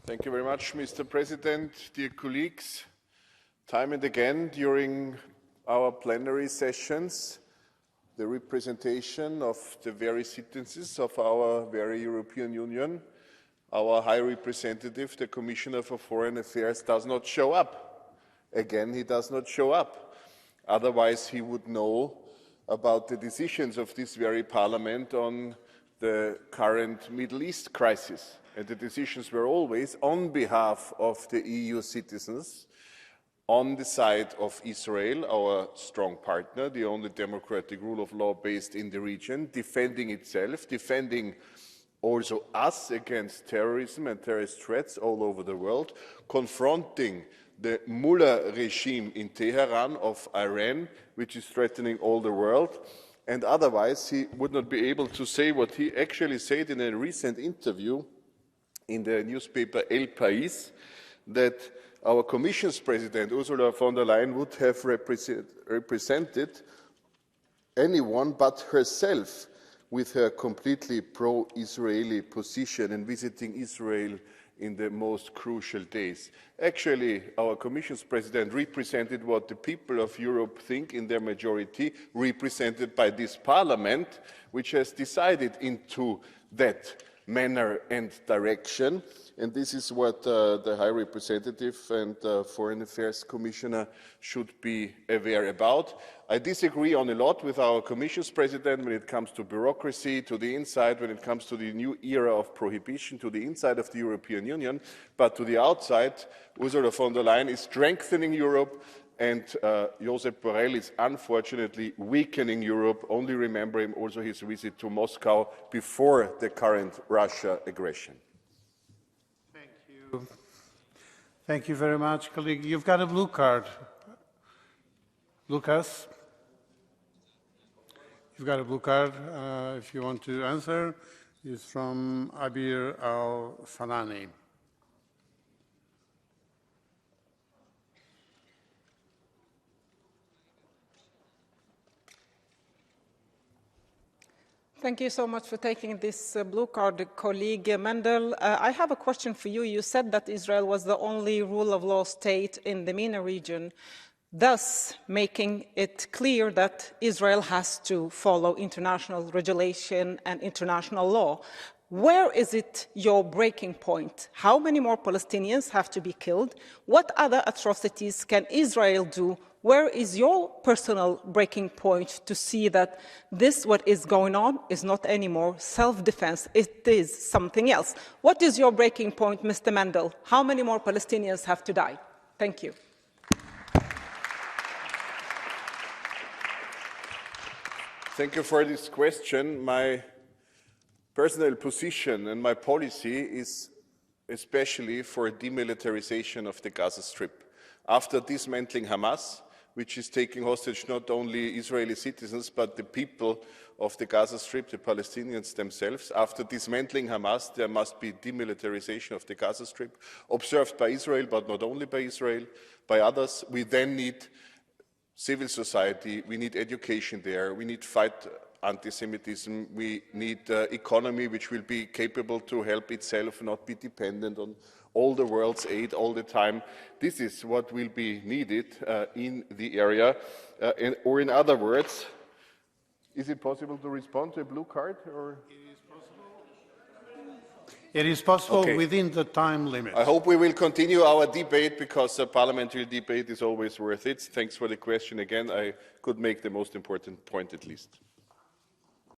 Thank you very much, Mr. President. Dear colleagues, time and again during our plenary sessions, the representation of the very citizens of our very European Union, our High Representative, the Commissioner for Foreign Affairs, does not show up. Again, he does not show up. Otherwise, he would know about the decisions of this very Parliament on the current Middle East crisis. And the decisions were always on behalf of the EU citizens, on the side of Israel, our strong partner, the only democratic rule of law based in the region, defending itself, defending also us against terrorism and terrorist threats all over the world, confronting the Mullah regime in Tehran of Iran, which is threatening all the world. And otherwise, he would not be able to say what he actually said in a recent interview in the newspaper Pais, that our Commission's President Ursula von der Leyen would have represented anyone but herself with her completely pro-Israeli position and visiting Israel in the most crucial days. Actually, our Commission's President represented what the people of Europe think in their majority, represented by this Parliament, which has decided into that manner and direction. And this is what the High Representative and Foreign Affairs Commissioner should be aware about. I disagree on a lot with our Commission's President when it comes to bureaucracy, to the inside, when it comes to the new era of prohibition, to the inside of the European Union, but to the outside, Ursula von der Leyen is strengthening Europe, and Josep Borrell is unfortunately weakening Europe. Only remember him also his visit to Moscow before the current Russia aggression. Thank you. Thank you very much, colleague. You've got a blue card. Lukas? You've got a blue card. If you want to answer, it's from Abir Al-Fanani. Thank you so much for taking this blue card, colleague Mandl. I have a question for you. You said that Israel was the only rule of law state in the MENA region, thus making it clear that Israel has to follow international regulation and international law. Where is it your breaking point? How many more Palestinians have to be killed? What other atrocities can Israel do? Where is your personal breaking point to see that this, what is going on, is not anymore self-defense, it is something else? What is your breaking point, Mr. Mandl? How many more Palestinians have to die? Thank you. Thank you for this question. My personal position and my policy is especially for demilitarization of the Gaza Strip. After dismantling Hamas, which is taking hostage not only Israeli citizens, but the people of the Gaza Strip, the Palestinians themselves. After dismantling Hamas, there must be demilitarization of the Gaza Strip, observed by Israel, but not only by Israel, by others. We then need civil society, we need education there, we need fight anti-Semitism, we need economy which will be capable to help itself, not be dependent on all the world's aid all the time. This is what will be needed in the area. Or in other words, is it possible to respond to a blue card? Or? It is possible Okay. within the time limit. I hope we will continue our debate because a parliamentary debate is always worth it. Thanks for the question again. I could make the most important point at least.